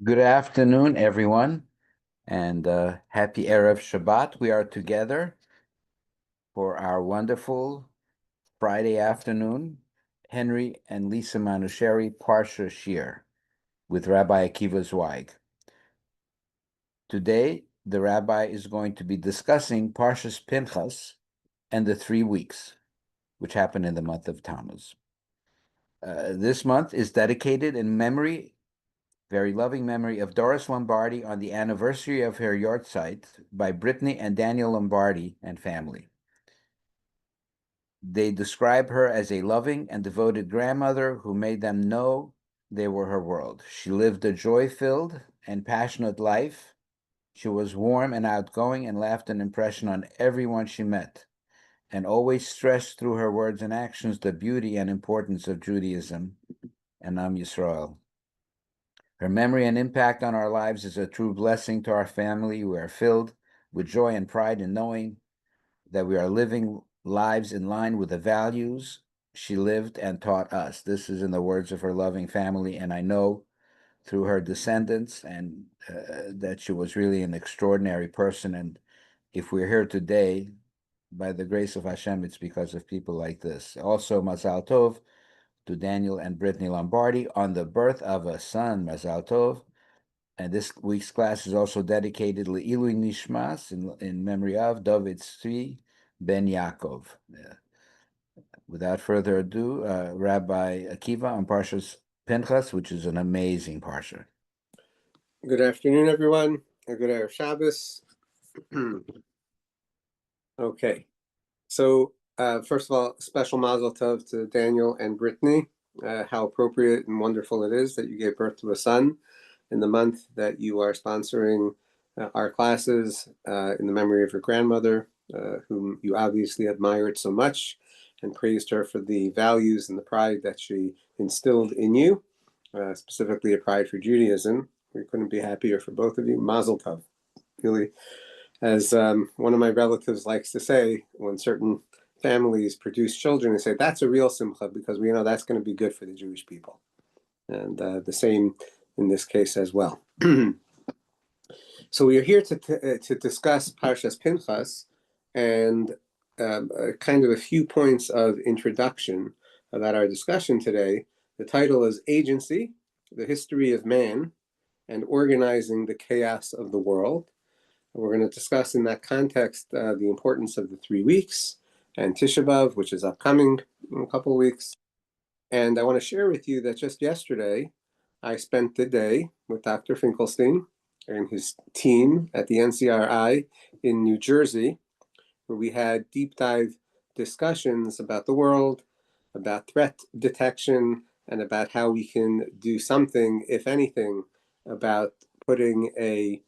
Good afternoon, everyone, and happy Erev Shabbat. We are together for our wonderful Friday afternoon, Henry and Lisa Manusheri Parsha Shir with Rabbi Akiva Zweig. Today, the rabbi is going to be discussing Parshas Pinchas and the 3 weeks, which happened in the month of Tammuz. This month is dedicated in memory very loving memory of Doris Lombardi on the anniversary of her yahrzeit by Brittany and Daniel Lombardi and family. They describe her as a loving and devoted grandmother who made them know they were her world. She lived a joy-filled and passionate life. She was warm and outgoing and left an impression on everyone she met, and always stressed through her words and actions the beauty and importance of Judaism and Am Yisrael. Her memory and impact on our lives is a true blessing to our family. We are filled with joy and pride in knowing that we are living lives in line with the values she lived and taught us. This is in the words of her loving family, and I know through her descendants and that she was really an extraordinary person. And if we're here today, by the grace of Hashem, it's because of people like this. Also, Mazal Tov to Daniel and Brittany Lombardi on the birth of a son, Mazal Tov. And this week's class is also dedicated Le'ilui Nishmas in memory of David Tzvi ben Yaakov. Without further ado, Rabbi Akiva on Parshas Pinchas, which is an amazing parsha. Good afternoon, everyone. A good Erev Shabbos. Okay, so first of all, special mazel tov to Daniel and Brittany. How appropriate and wonderful it is that you gave birth to a son in the month that you are sponsoring our classes in the memory of your grandmother, whom you obviously admired so much and praised her for the values and the pride that she instilled in you, specifically a pride for Judaism. We couldn't be happier for both of you. Mazel tov. Really, as one of my relatives likes to say, when certain families produce children, they say, that's a real simcha because we know that's going to be good for the Jewish people. And the same in this case as well. So we are here to discuss Parshas Pinchas and kind of a few points of introduction about our discussion today. The title is Agency, the History of Man, and Organizing the Chaos of the World. We're going to discuss in that context the importance of the 3 weeks and Tisha B'Av, which is upcoming in a couple of weeks. And I want to share with you that just yesterday, I spent the day with Dr. Finkelstein and his team at the NCRI in New Jersey, where we had deep dive discussions about the world, about threat detection, and about how we can do something, if anything, about putting a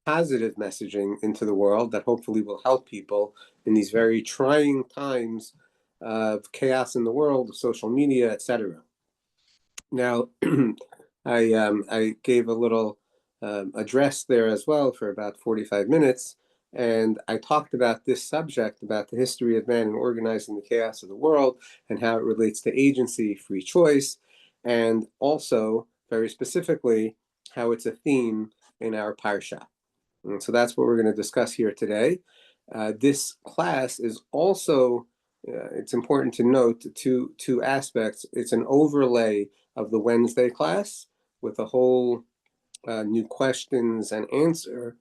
positive messaging into the world that hopefully will help people in these very trying times of chaos in the world, of social media, etc. Now, I gave a little address there as well for about 45 minutes, and I talked about this subject, about the history of man and organizing the chaos of the world, and how it relates to agency, free choice, and also, very specifically, how it's a theme in our Parsha. And so that's what we're going to discuss here today. This class is also, it's important to note two aspects. It's an overlay of the Wednesday class with a whole new questions and answer,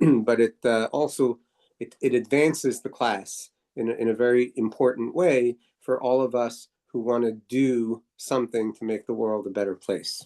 but it also, it advances the class in a very important way for all of us who want to do something to make the world a better place.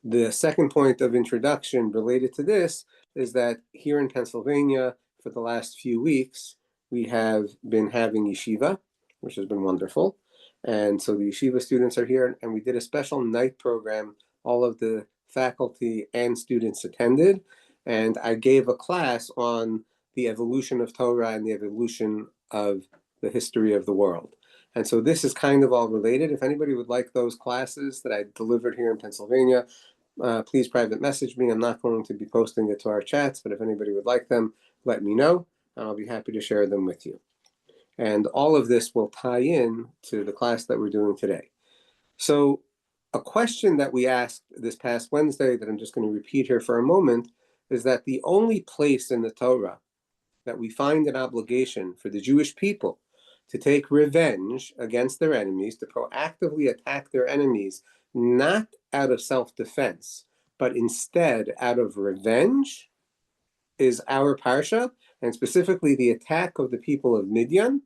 The second point of introduction related to this is that here in Pennsylvania, for the last few weeks, we have been having yeshiva, which has been wonderful. And so the yeshiva students are here, and we did a special night program. All of the faculty and students attended, and I gave a class on the evolution of Torah and the evolution of the history of the world. And so this is kind of all related. If anybody would like those classes that I delivered here in Pennsylvania, please private message me. I'm not going to be posting it to our chats, but if anybody would like them, let me know. I'll be happy to share them with you. And all of this will tie in to the class that we're doing today. So a question that we asked this past Wednesday that I'm just going to repeat here for a moment is that the only place in the Torah that we find an obligation for the Jewish people to take revenge against their enemies, to proactively attack their enemies, not out of self-defense, but instead out of revenge, is our Parsha, and specifically the attack of the people of Midian.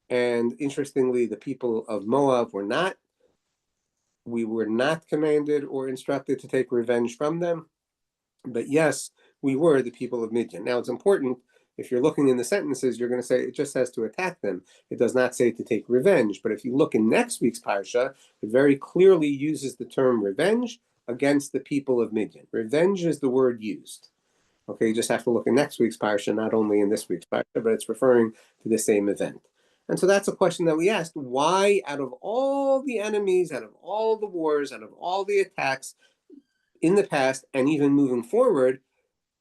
And interestingly, the people of Moab were not. We were not commanded or instructed to take revenge from them. But yes, we were the people of Midian. Now, it's important, if you're looking in the sentences, you're going to say it just says to attack them. It does not say to take revenge. But if you look in next week's Parsha, it very clearly uses the term revenge against the people of Midian. Revenge is the word used. Okay, you just have to look in next week's Parsha, not only in this week's Parsha, but it's referring to the same event. And so that's a question that we asked. Why, out of all the enemies, out of all the wars, out of all the attacks in the past, and even moving forward,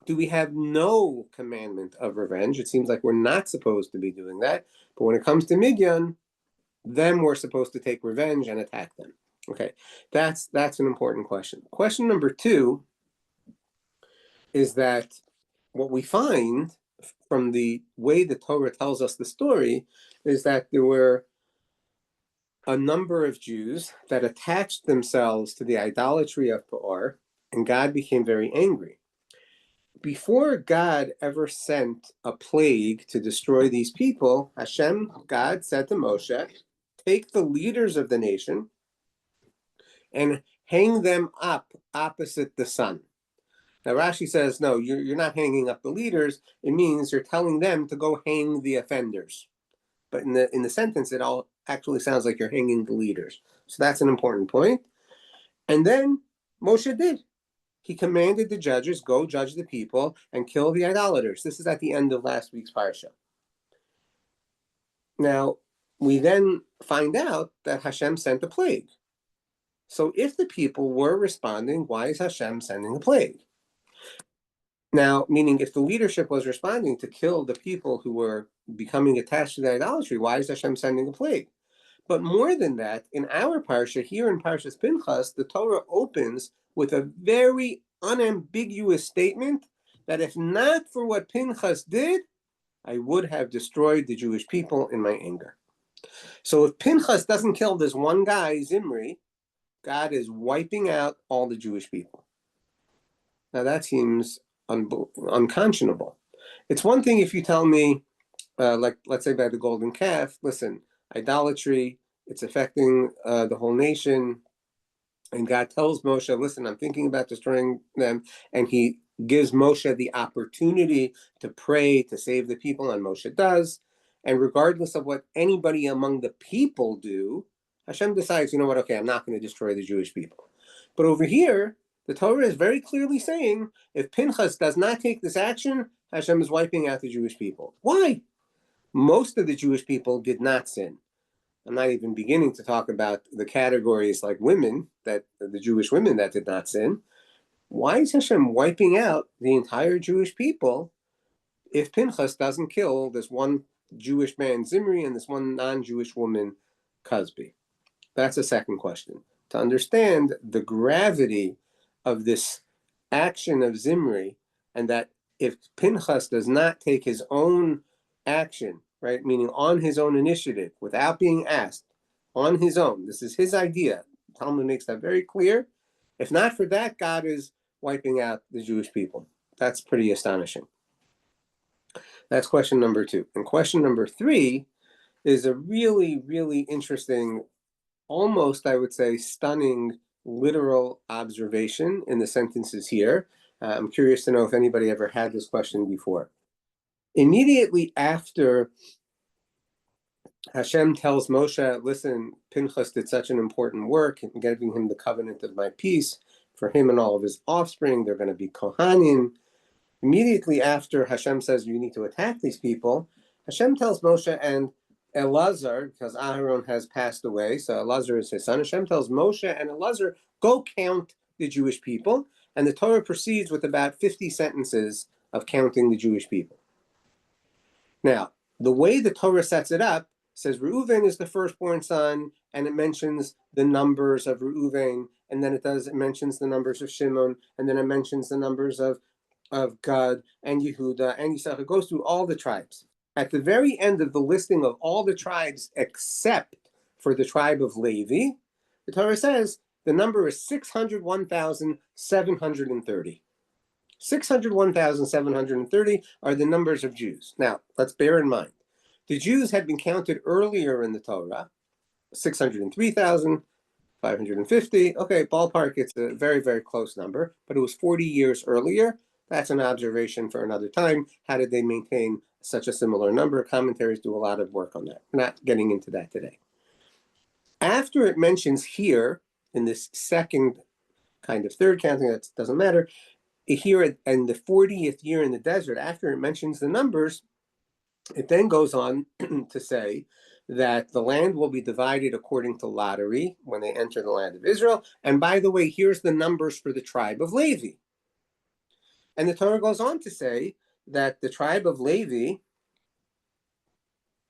do we have no commandment of revenge? It seems like we're not supposed to be doing that. But when it comes to Midian, then we're supposed to take revenge and attack them. Okay, that's an important question. Question number 2 is that what we find from the way the Torah tells us the story is that there were a number of Jews that attached themselves to the idolatry of Peor, and God became very angry. Before God ever sent a plague to destroy these people, God said to Moshe, take the leaders of the nation and hang them up opposite the sun. Now Rashi says, no, you're not hanging up the leaders. It means you're telling them to go hang the offenders. But in the sentence, it all actually sounds like you're hanging the leaders. So that's an important point. And then Moshe did. He commanded the judges, go judge the people and kill the idolaters. This is at the end of last week's Parsha. Now, we then find out that Hashem sent a plague. So if the people were responding, why is Hashem sending a plague? Now, meaning if the leadership was responding to kill the people who were becoming attached to the idolatry, why is Hashem sending a plague? But more than that, in our Parsha, here in Parshas Pinchas, the Torah opens with a very unambiguous statement that if not for what Pinchas did, I would have destroyed the Jewish people in my anger. So if Pinchas doesn't kill this one guy, Zimri, God is wiping out all the Jewish people. Now that seems unconscionable. It's one thing if you tell me, like let's say by the golden calf, listen, idolatry, it's affecting the whole nation, and God tells Moshe, listen, I'm thinking about destroying them, and he gives Moshe the opportunity to pray to save the people, and Moshe does, and regardless of what anybody among the people do, Hashem decides, you know what, okay, I'm not going to destroy the Jewish people. But over here, the Torah is very clearly saying, if Pinchas does not take this action, Hashem is wiping out the Jewish people. Why? Most of the Jewish people did not sin. I'm not even beginning to talk about the categories like women, that the Jewish women that did not sin. Why is Hashem wiping out the entire Jewish people if Pinchas doesn't kill this one Jewish man, Zimri, and this one non-Jewish woman, Cosby? That's a second question. To understand the gravity of this action of Zimri, and that if Pinchas does not take his own action, right, meaning on his own initiative, without being asked, on his own, this is his idea. Talmud makes that very clear. If not for that, God is wiping out the Jewish people. That's pretty astonishing. That's question number 2. And question number 3 is a really, really interesting, almost, I would say, stunning literal observation in the sentences here. I'm curious to know if anybody ever had this question before. Immediately after Hashem tells Moshe, listen, Pinchas did such an important work in giving him the covenant of my peace for him and all of his offspring. They're going to be Kohanim. Immediately after Hashem says you need to attack these people, Hashem tells Moshe and Elazar, because Aharon has passed away, so Elazar is his son. Hashem tells Moshe and Elazar, go count the Jewish people. And the Torah proceeds with about 50 sentences of counting the Jewish people. Now, the way the Torah sets it up says Reuven is the firstborn son, and it mentions the numbers of Reuven, and then it mentions the numbers of Shimon, and then it mentions the numbers of Gad and Yehuda and Yisachar. It goes through all the tribes. At the very end of the listing of all the tribes except for the tribe of Levi, the Torah says the number is 601,730. 601,730 are the numbers of Jews. Now, let's bear in mind, the Jews had been counted earlier in the Torah, 603,550. Okay, ballpark, it's a very, very close number, but it was 40 years earlier. That's an observation for another time. How did they maintain such a similar number? Commentaries do a lot of work on that. We're not getting into that today. After it mentions here, in this second kind of third counting, that doesn't matter, here in the 40th year in the desert, after it mentions the numbers, it then goes on to say that the land will be divided according to lottery when they enter the land of Israel. And by the way, here's the numbers for the tribe of Levi. And the Torah goes on to say that the tribe of Levi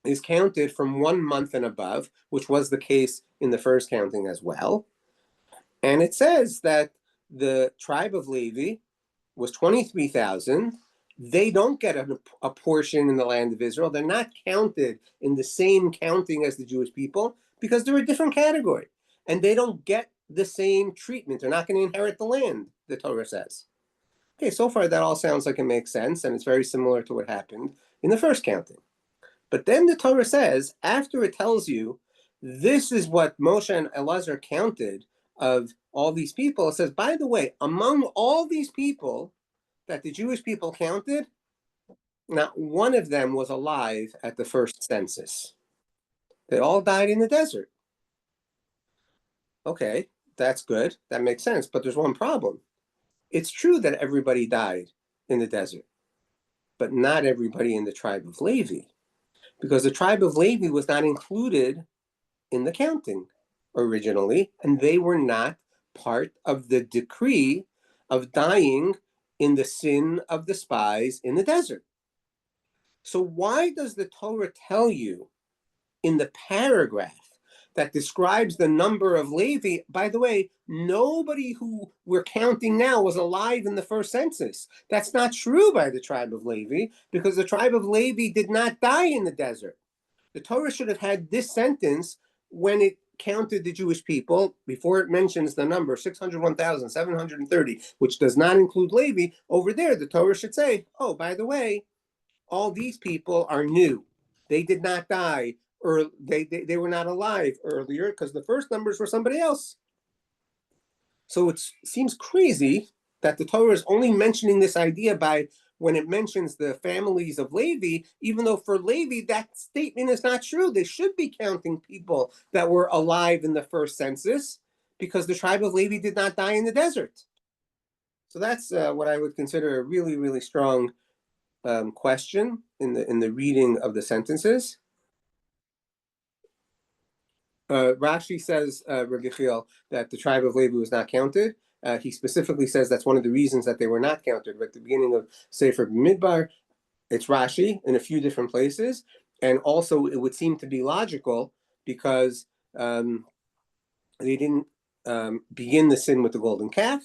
is counted from 1 month and above, which was the case in the first counting as well. And it says that the tribe of Levi was 23,000. They don't get a portion in the land of Israel. They're not counted in the same counting as the Jewish people because they're a different category. And they don't get the same treatment. They're not going to inherit the land, the Torah says. Okay, so far that all sounds like it makes sense, and it's very similar to what happened in the first counting. But then the Torah says, after it tells you, this is what Moshe and Elazar counted of all these people, it says, by the way, among all these people that the Jewish people counted, not one of them was alive at the first census. They all died in the desert. Okay, that's good. That makes sense. But there's one problem. It's true that everybody died in the desert, but not everybody in the tribe of Levi, because the tribe of Levi was not included in the counting originally, and they were not part of the decree of dying in the sin of the spies in the desert. So why does the Torah tell you in the paragraph that describes the number of Levi? By the way, nobody who we're counting now was alive in the first census. That's not true by the tribe of Levi, because the tribe of Levi did not die in the desert. The Torah should have had this sentence when it counted the Jewish people, before it mentions the number 601,730, which does not include Levi. Over there, the Torah should say, oh, by the way, all these people are new. They did not die, or they were not alive earlier, because the first numbers were somebody else. So it seems crazy that the Torah is only mentioning this idea by when it mentions the families of Levi, even though for Levi, that statement is not true. They should be counting people that were alive in the first census, because the tribe of Levi did not die in the desert. So that's what I would consider a really, really strong question in the reading of the sentences. Rashi says, Rabbi Yechiel, that the tribe of Levi was not counted. He specifically says that's one of the reasons that they were not counted. But at the beginning of Sefer Midbar, it's Rashi in a few different places. And also it would seem to be logical because they didn't begin the sin with the golden calf.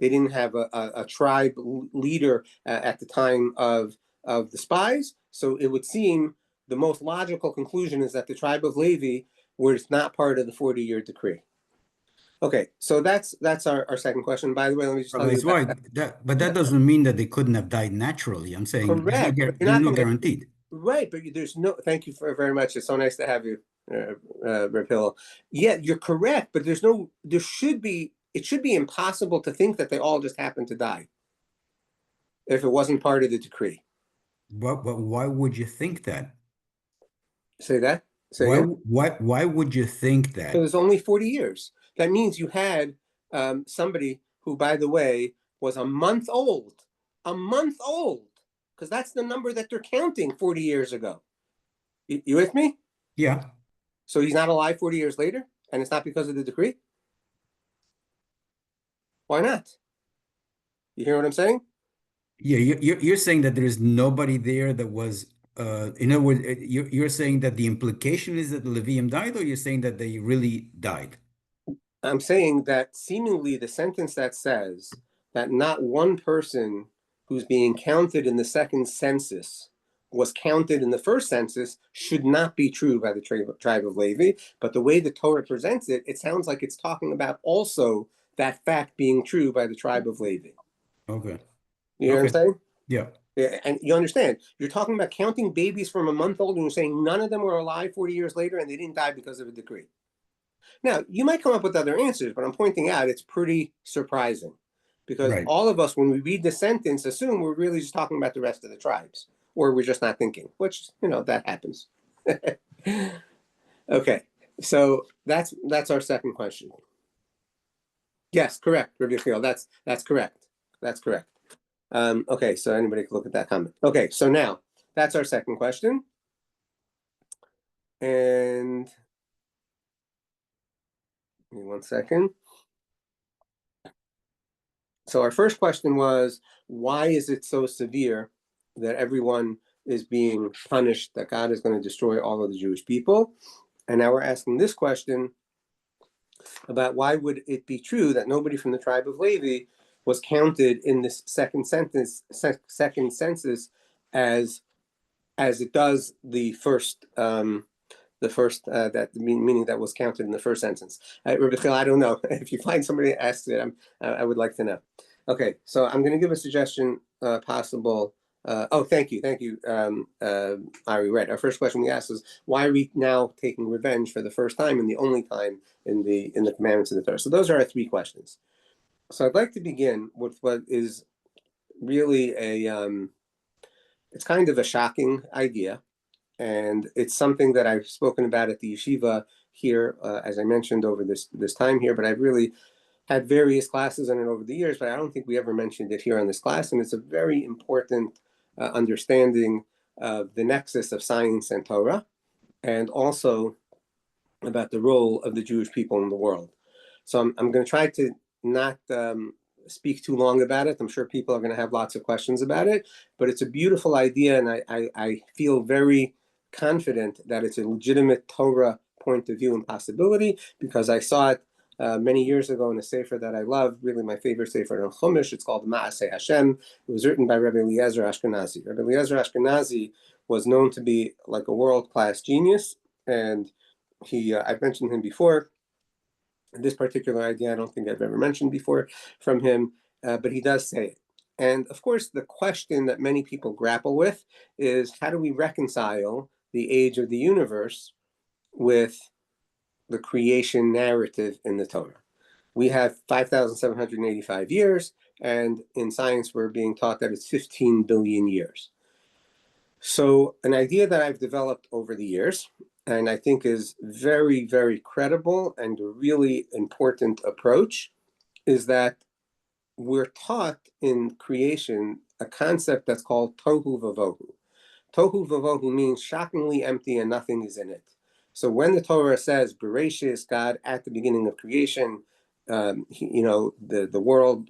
They didn't have a tribe leader at the time of the spies. So it would seem the most logical conclusion is that the tribe of Levi was not part of the 40-year decree. Okay, so that's our second question. By the way, let me just tell you but that doesn't mean that they couldn't have died naturally. I'm saying correct. there's no guaranteed. Right, but there's no. Thank you very much. It's so nice to have you, Reb Hillel. Yeah, you're correct, but there should be. It should be impossible to think that they all just happened to die if it wasn't part of the decree. But why would you think that? Say that. Say Why, again? why would you think that? So there's only 40 years. That means you had somebody who, by the way, was a month old, because that's the number that they're counting 40 years ago. You with me? Yeah. So he's not alive 40 years later, and it's not because of the decree? Why not? You hear what I'm saying? Yeah, you're saying that there's nobody there that was In other words, you're saying that the implication is that the Levium died, or you're saying that they really died? I'm saying that seemingly the sentence that says that not one person who's being counted in the second census was counted in the first census should not be true by the tribe of Levi. But the way the Torah presents it, it sounds like it's talking about also that fact being true by the tribe of Levi. Okay. You know what I'm Okay. saying? Yeah. And you understand, you're talking about counting babies from a month old and you're saying none of them were alive 40 years later and they didn't die because of a decree. Now, you might come up with other answers, but I'm pointing out it's pretty surprising because Right. all of us, when we read the sentence, assume we're really just talking about the rest of the tribes, or we're just not thinking, which, that happens. Okay, so that's our second question. Yes, correct, Rabbi Yechiel. That's correct. That's correct. Okay, so anybody can look at that comment. Okay, so now that's our second question. And give me 1 second. So our first question was, why is it so severe that everyone is being punished, that God is going to destroy all of the Jewish people? And now we're asking this question about why would it be true that nobody from the tribe of Levi was counted in this second census as it does the first that meaning that was counted in the first sentence. Rabbi Chil, I don't know. If you find somebody that asks it, I would like to know. Okay, so I'm going to give a suggestion possible. Thank you, Ari. Right. Our first question we asked is, why are we now taking revenge for the first time and the only time in the commandments of the Torah? So those are our three questions. So I'd like to begin with what is really it's kind of a shocking idea. And it's something that I've spoken about at the yeshiva here, as I mentioned, over this time here. But I've really had various classes on it over the years, but I don't think we ever mentioned it here on this class. And it's a very important understanding of the nexus of science and Torah, and also about the role of the Jewish people in the world. So I'm going to try to not speak too long about it. I'm sure people are going to have lots of questions about it, but it's a beautiful idea, and I feel very confident that it's a legitimate Torah point of view and possibility, because I saw it many years ago in a sefer that I love, really my favorite sefer on Chumash. It's called Ma'aseh Hashem. It was written by Rabbi Eliezer Ashkenazi. Rabbi Eliezer Ashkenazi was known to be like a world-class genius, and I've mentioned him before. This particular idea I don't think I've ever mentioned before from him, but he does say it. And of course, the question that many people grapple with is, how do we reconcile the age of the universe with the creation narrative in the Torah? We have 5,785 years, and in science, we're being taught that it's 15 billion years. So an idea that I've developed over the years, and I think is very, very credible and a really important approach, is that we're taught in creation a concept that's called tohu vavohu. Tohu vavohu means shockingly empty and nothing is in it. So when the Torah says, Bereshis, God at the beginning of creation, the world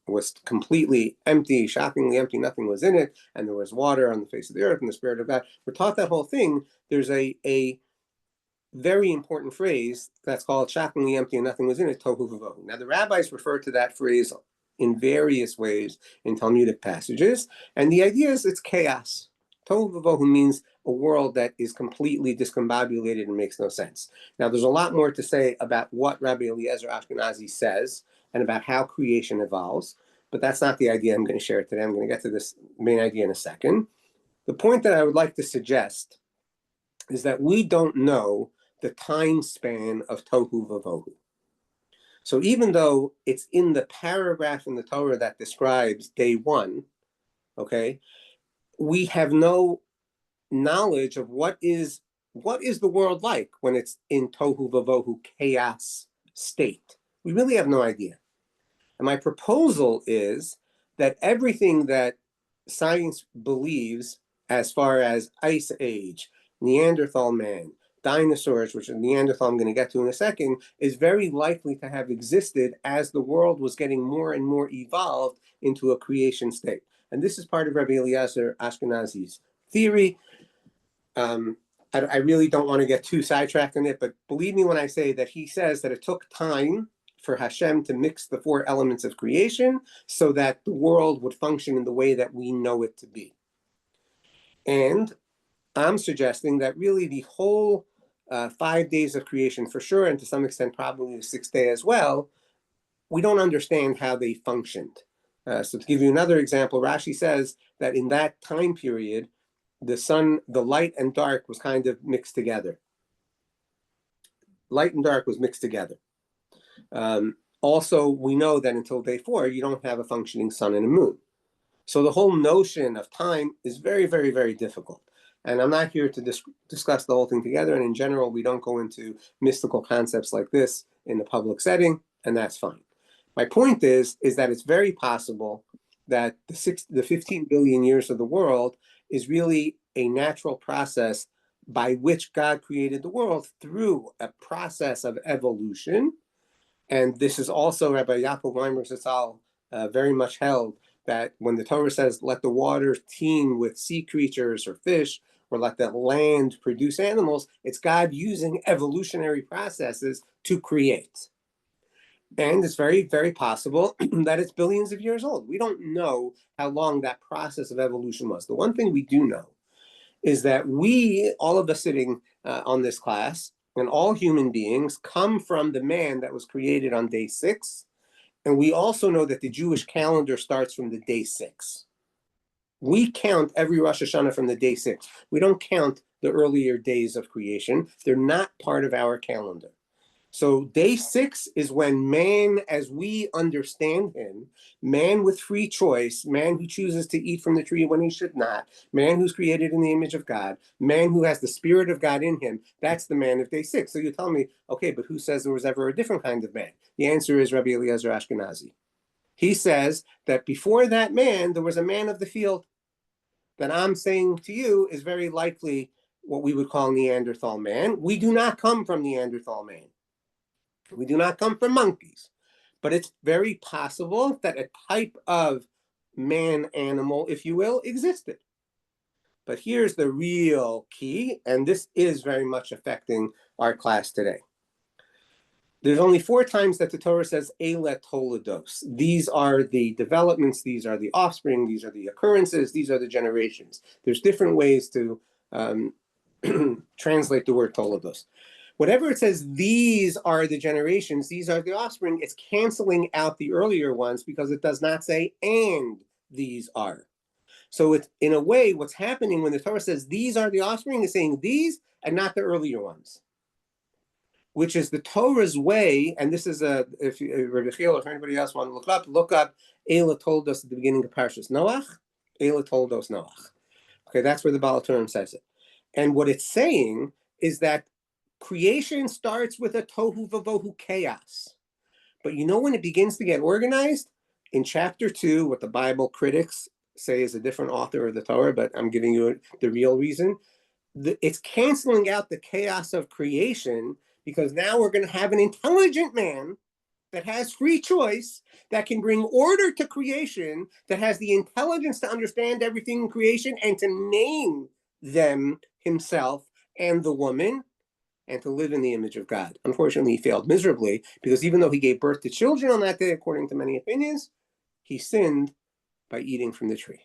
was completely empty, shockingly empty, nothing was in it, and there was water on the face of the earth and the Spirit of God. We're taught that whole thing. There's a very important phrase that's called shockingly empty and nothing was in it, tohu vavohu. Now the rabbis refer to that phrase in various ways in Talmudic passages, and the idea is it's chaos. Tohu vavohu means a world that is completely discombobulated and makes no sense. Now, there's a lot more to say about what Rabbi Eliezer Ashkenazi says and about how creation evolves, but that's not the idea I'm going to share today. I'm going to get to this main idea in a second. The point that I would like to suggest is that we don't know the time span of tohu vavohu. So even though it's in the paragraph in the Torah that describes day one, okay, we have no knowledge of what is the world like when it's in tohu vavohu, chaos state. We really have no idea. And my proposal is that everything that science believes as far as ice age, Neanderthal man, dinosaurs, which Neanderthal I'm going to get to in a second, is very likely to have existed as the world was getting more and more evolved into a creation state. And this is part of Rabbi Eliezer Ashkenazi's theory. I really don't want to get too sidetracked in it, but believe me when I say that he says that it took time for Hashem to mix the four elements of creation so that the world would function in the way that we know it to be. And I'm suggesting that really the whole 5 days of creation for sure, and to some extent probably the sixth day as well, we don't understand how they functioned. So to give you another example, Rashi says that in that time period, the sun, the light and dark was kind of mixed together. Light and dark was mixed together. Also, we know that until day 4, you don't have a functioning sun and a moon. So the whole notion of time is very, very, very difficult. And I'm not here to discuss the whole thing together. And in general, we don't go into mystical concepts like this in a public setting, and that's fine. My point is that it's very possible that the 15 billion years of the world is really a natural process by which God created the world through a process of evolution. And this is also Rabbi Yaakov Weinberg Zatzal very much held that when the Torah says, let the waters teem with sea creatures or fish, or let the land produce animals, it's God using evolutionary processes to create. And it's very, very possible that it's billions of years old. We don't know how long that process of evolution was. The one thing we do know is that we, all of us sitting on this class, and all human beings come from the man that was created on day 6. And we also know that the Jewish calendar starts from the day 6. We count every Rosh Hashanah from the day 6. We don't count the earlier days of creation. They're not part of our calendar. So day 6 is when man, as we understand him, man with free choice, man who chooses to eat from the tree when he should not, man who's created in the image of God, man who has the Spirit of God in him, that's the man of day 6. So you tell me, okay, but who says there was ever a different kind of man? The answer is Rabbi Eliezer Ashkenazi. He says that before that man, there was a man of the field that I'm saying to you is very likely what we would call Neanderthal man. We do not come from Neanderthal man. We do not come from monkeys, but it's very possible that a type of man animal, if you will, existed. But here's the real key, and this is very much affecting our class today. There's only 4 times that the Torah says Eile Toledos. These are the developments, these are the offspring, these are the occurrences, these are the generations. There's different ways to translate the word Toledos. Whatever it says, these are the generations, these are the offspring, it's canceling out the earlier ones because it does not say, and these are. So it's, in a way, what's happening when the Torah says, these are the offspring, is saying these and not the earlier ones, which is the Torah's way. And this is if Rabbi Chiel or if anybody else want to look up Eila told us at the beginning of Parshas Noach. Eila told us Noach. Okay, that's where the Baal HaTurim says it. And what it's saying is that creation starts with a tohu vavohu chaos. But you know when it begins to get organized? In chapter 2, what the Bible critics say is a different author of the Torah, but I'm giving you the real reason. It's canceling out the chaos of creation because now we're going to have an intelligent man that has free choice, that can bring order to creation, that has the intelligence to understand everything in creation and to name them himself and the woman, and to live in the image of God. Unfortunately, he failed miserably because even though he gave birth to children on that day, according to many opinions, he sinned by eating from the tree.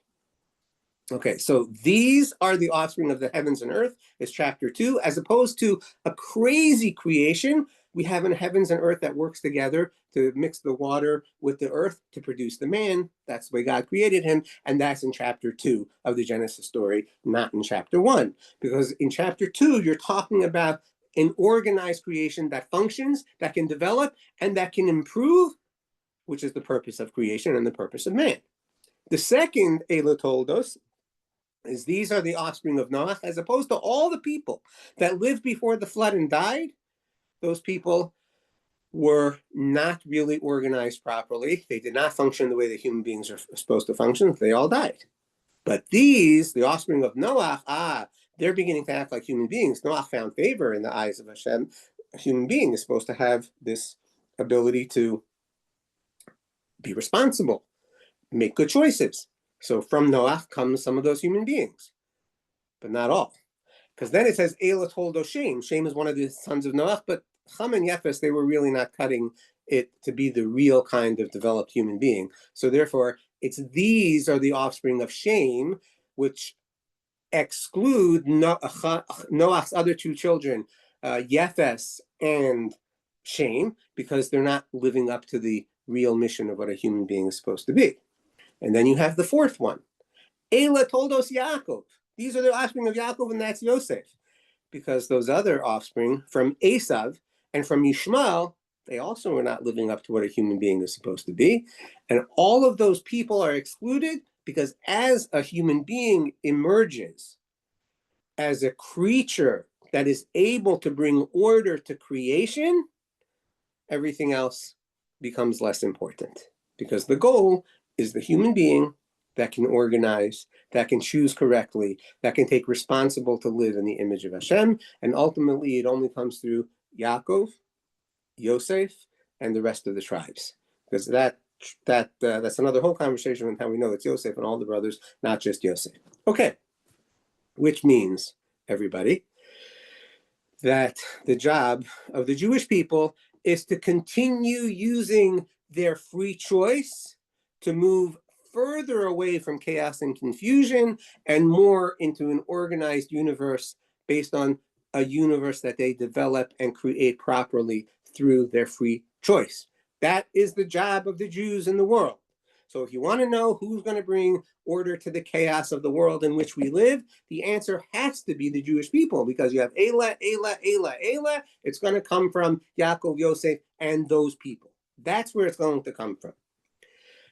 Okay, so these are the offspring of the heavens and earth, is chapter 2, as opposed to a crazy creation. We have in heavens and earth that works together to mix the water with the earth to produce the man. That's the way God created him. And that's in chapter 2 of the Genesis story, not in chapter 1. Because in chapter 2, you're talking about an organized creation that functions, that can develop, and that can improve, which is the purpose of creation and the purpose of man. The second Eila told us is these are the offspring of Noach, as opposed to all the people that lived before the flood and died. Those people were not really organized properly. They did not function the way that human beings are supposed to function. They all died. But these, the offspring of Noach, they're beginning to act like human beings. Noach found favor in the eyes of Hashem. A human being is supposed to have this ability to be responsible, make good choices. So from Noach comes some of those human beings, but not all. Because then it says Eila toldo Shem. Shem is one of the sons of Noach, but Cham and Yefes, they were really not cutting it to be the real kind of developed human being. So therefore, these are the offspring of Shem, which exclude Noach's other two children, Yefes and Shem, because they're not living up to the real mission of what a human being is supposed to be. And then you have the fourth one, Eila toldos Yaakov. These are the offspring of Yaakov, and that's Yosef. Because those other offspring from Esav and from Yishmael, they also are not living up to what a human being is supposed to be. And all of those people are excluded because as a human being emerges as a creature that is able to bring order to creation, everything else becomes less important. Because the goal is the human being that can organize, that can choose correctly, that can take responsible to live in the image of Hashem, and ultimately it only comes through Yaakov, Yosef, and the rest of the tribes. Because that's another whole conversation on how we know it's Yosef and all the brothers, not just Yosef. Okay, which means, everybody, that the job of the Jewish people is to continue using their free choice to move further away from chaos and confusion and more into an organized universe based on a universe that they develop and create properly through their free choice. That is the job of the Jews in the world. So if you want to know who's going to bring order to the chaos of the world in which we live, the answer has to be the Jewish people, because you have Eila, Eila, Eila, Eila. It's going to come from Yaakov, Yosef, and those people. That's where it's going to come from.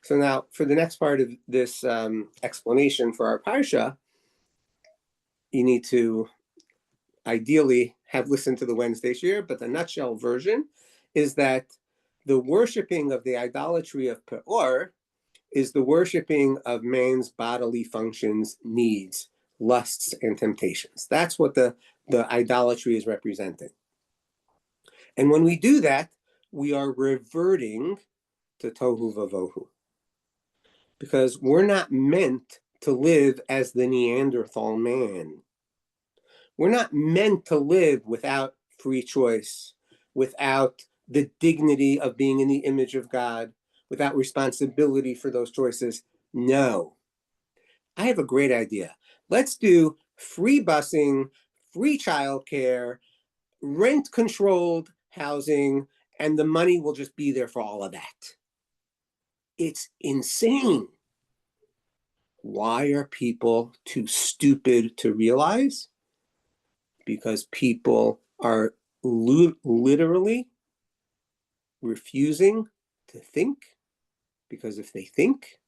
So now, for the next part of this explanation for our Parsha, you need to ideally have listened to the Wednesday shir, but the nutshell version is that the worshiping of the idolatry of Peor is the worshiping of man's bodily functions, needs, lusts, and temptations. That's what the idolatry is representing. And when we do that, we are reverting to tohu vavohu. Because we're not meant to live as the Neanderthal man. We're not meant to live without free choice, without the dignity of being in the image of God, without responsibility for those choices. No. I have a great idea. Let's do free busing, free childcare, rent-controlled housing, and the money will just be there for all of that. It's insane. Why are people too stupid to realize? Because people are literally refusing to think, because if they think,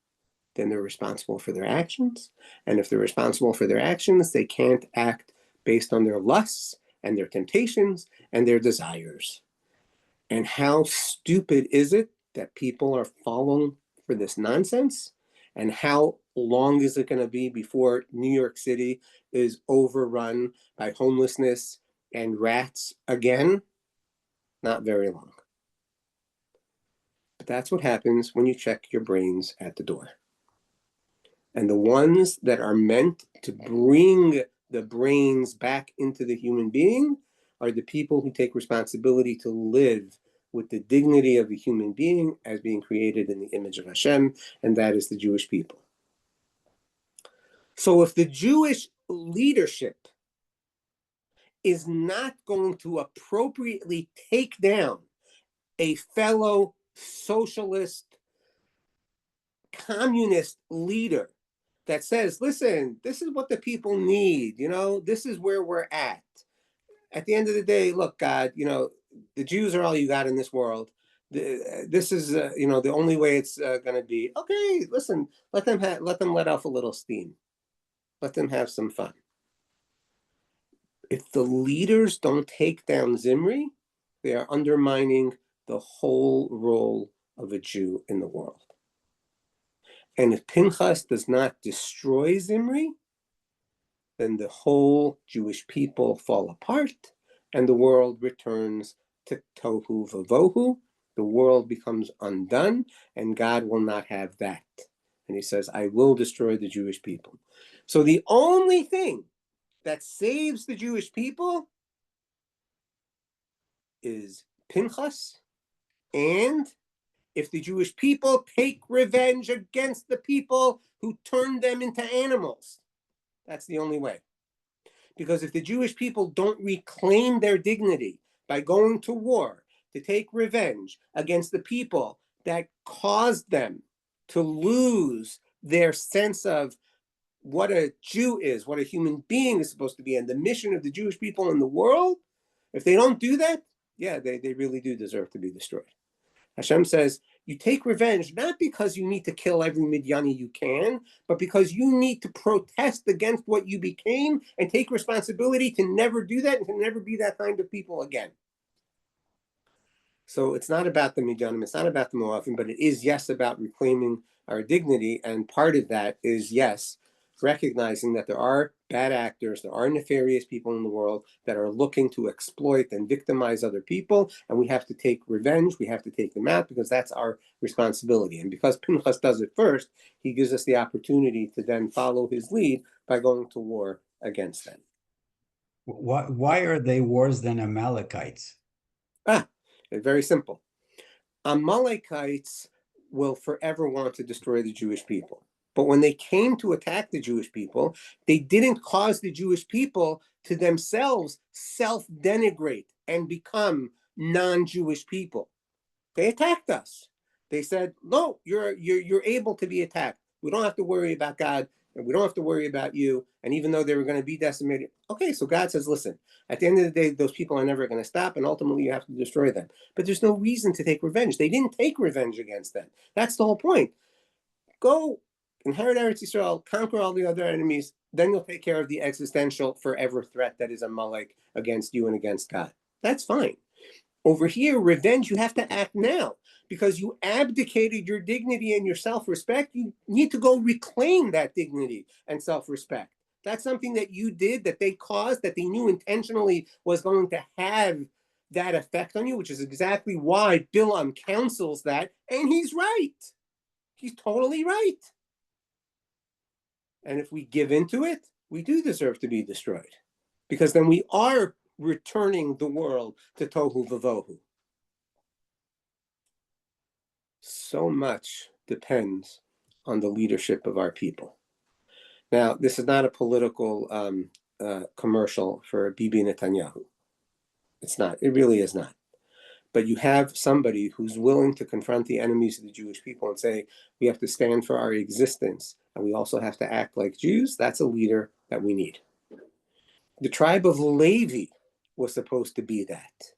then they're responsible for their actions. And if they're responsible for their actions, they can't act based on their lusts and their temptations and their desires. And how stupid is it that people are falling for this nonsense? And how long is it going to be before New York City is overrun by homelessness and rats again? Not very long. But that's what happens when you check your brains at the door. And the ones that are meant to bring the brains back into the human being are the people who take responsibility to live with the dignity of a human being as being created in the image of Hashem, and that is the Jewish people. So if the Jewish leadership is not going to appropriately take down a fellow socialist, communist leader that says, listen, this is what the people need, this is where we're at. At the end of the day, look, God, the Jews are all you got in this world. This is, the only way it's going to be. Okay, listen, let them let off a little steam. Let them have some fun. If the leaders don't take down Zimri, they are undermining the whole role of a Jew in the world. And if Pinchas does not destroy Zimri, then the whole Jewish people fall apart and the world returns to tohu vavohu. The world becomes undone and God will not have that. And he says, I will destroy the Jewish people. So the only thing that saves the Jewish people is Pinchas, and if the Jewish people take revenge against the people who turned them into animals. That's the only way. Because if the Jewish people don't reclaim their dignity by going to war to take revenge against the people that caused them to lose their sense of what a Jew is, what a human being is supposed to be, and the mission of the Jewish people in the world, if they don't do that, yeah, they really do deserve to be destroyed. Hashem says, you take revenge not because you need to kill every Midyani you can, but because you need to protest against what you became and take responsibility to never do that and to never be that kind of people again. So it's not about the Midyanim, it's not about the Moavim, but it is, yes, about reclaiming our dignity. And part of that is, yes, recognizing that there are bad actors, there are nefarious people in the world that are looking to exploit and victimize other people, and we have to take revenge, we have to take them out, because that's our responsibility. And because Pinchas does it first, he gives us the opportunity to then follow his lead by going to war against them. Why are they worse than Amalekites? Very simple. Amalekites will forever want to destroy the Jewish people. But when they came to attack the Jewish people, they didn't cause the Jewish people to themselves self-denigrate and become non-Jewish people. They attacked us. They said, no, you're able to be attacked. We don't have to worry about God, and we don't have to worry about you. And even though they were going to be decimated, okay, so God says, listen, at the end of the day, those people are never going to stop, and ultimately you have to destroy them. But there's no reason to take revenge. They didn't take revenge against them. That's the whole point. Go inherit Eretz Yisrael, conquer all the other enemies, then you'll take care of the existential forever threat that is Amalek against you and against God. That's fine. Over here, revenge, you have to act now because you abdicated your dignity and your self-respect. You need to go reclaim that dignity and self-respect. That's something that you did, that they caused, that they knew intentionally was going to have that effect on you, which is exactly why Bilam counsels that, and he's right. He's totally right. And if we give into it, we do deserve to be destroyed, because then we are returning the world to tohu vavohu. So much depends on the leadership of our people. Now, this is not a political commercial for Bibi Netanyahu. It's not. It really is not. But you have somebody who's willing to confront the enemies of the Jewish people and say, we have to stand for our existence, and we also have to act like Jews. That's a leader that we need. The tribe of Levi was supposed to be that.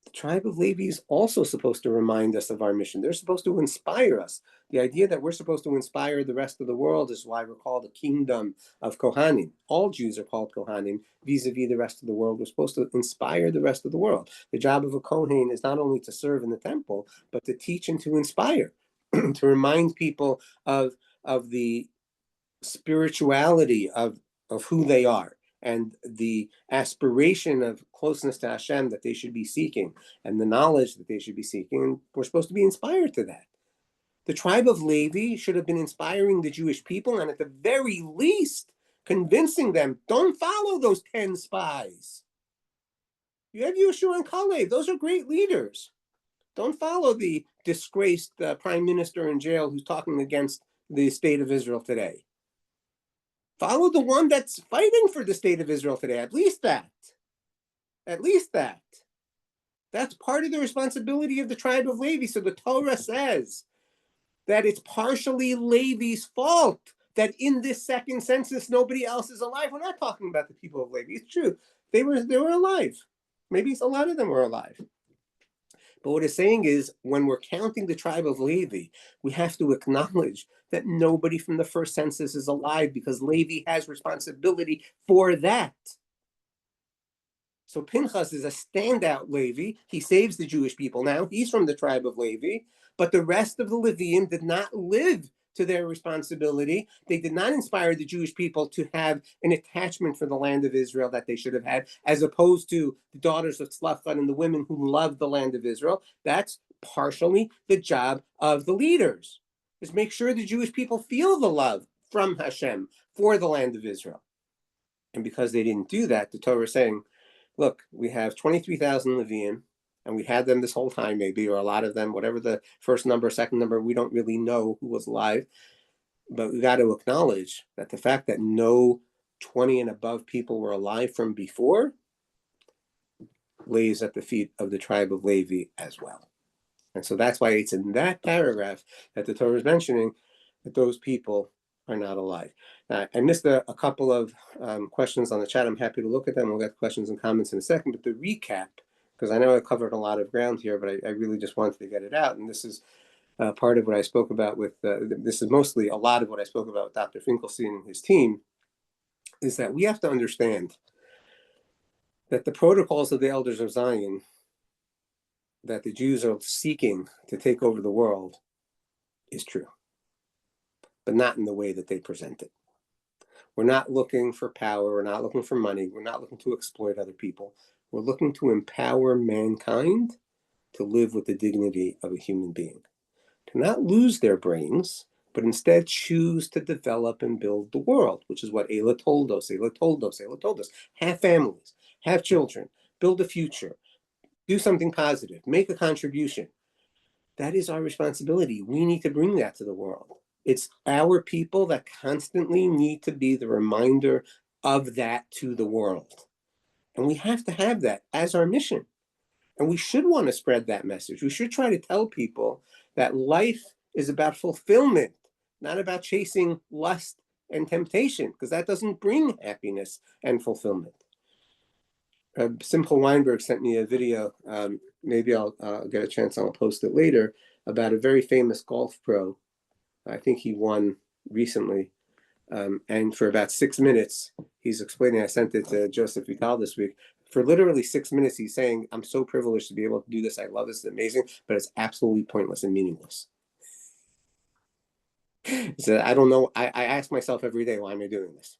The tribe of Levi is also supposed to remind us of our mission. They're supposed to inspire us. The idea that we're supposed to inspire the rest of the world is why we're called a kingdom of Kohanim. All Jews are called Kohanim vis-a-vis the rest of the world. We're supposed to inspire the rest of the world. The job of a Kohen is not only to serve in the temple, but to teach and to inspire, to remind people of the spirituality of who they are, and the aspiration of closeness to Hashem that they should be seeking, and the knowledge that they should be seeking. And we're supposed to be inspired to that. The tribe of Levi should have been inspiring the Jewish people, and at the very least, convincing them, don't follow those 10 spies. You have Yeshua and Caleb. Those are great leaders. Don't follow the disgraced prime minister in jail who's talking against the state of Israel today. Follow the one that's fighting for the state of Israel today. At least that. At least that. That's part of the responsibility of the tribe of Levi. So the Torah says that it's partially Levi's fault that in this second census nobody else is alive. We're not talking about the people of Levi. It's true. They were alive. Maybe a lot of them were alive. But what it's saying is, when we're counting the tribe of Levi, we have to acknowledge that nobody from the first census is alive, because Levi has responsibility for that. So Pinchas is a standout Levi. He saves the Jewish people now. He's from the tribe of Levi. But the rest of the Leviim did not live to their responsibility. They did not inspire the Jewish people to have an attachment for the land of Israel that they should have had, as opposed to the daughters of Tzlafchad and the women who loved the land of Israel. That's partially the job of the leaders, is make sure the Jewish people feel the love from Hashem for the land of Israel. And because they didn't do that, the Torah is saying, look, we have 23,000 Leviim, and we had them this whole time, maybe, or a lot of them, whatever the first number, second number, we don't really know who was alive. But we got to acknowledge that the fact that no 20 and above people were alive from before lays at the feet of the tribe of Levi as well. And so that's why it's in that paragraph that the Torah is mentioning that those people are not alive. Now, I missed a couple of questions on the chat. I'm happy to look at them. We'll get questions and comments in a second. But the recap, because I know I covered a lot of ground here, but I really just wanted to get it out. And this is part of what I spoke about with, this is mostly a lot of what I spoke about with Dr. Finkelstein and his team, is that we have to understand that the protocols of the elders of Zion that the Jews are seeking to take over the world is true, but not in the way that they present it. We're not looking for power. We're not looking for money. We're not looking to exploit other people. We're looking to empower mankind to live with the dignity of a human being, to not lose their brains, but instead choose to develop and build the world, which is what Ayla told us. Ayla told us. Ayla told us. Have families, have children, build a future, do something positive, make a contribution. That is our responsibility. We need to bring that to the world. It's our people that constantly need to be the reminder of that to the world. And we have to have that as our mission. And we should want to spread that message. We should try to tell people that life is about fulfillment, not about chasing lust and temptation, because that doesn't bring happiness and fulfillment. Simcha Weinberg sent me a video, maybe I'll get a chance, I'll post it later, about a very famous golf pro. I think he won recently. And for about 6 minutes, he's explaining, I sent it to Joseph Vital this week. For literally 6 minutes, he's saying, I'm so privileged to be able to do this. I love this. It's amazing, but it's absolutely pointless and meaningless. He said, I don't know. I ask myself every day, why am I doing this?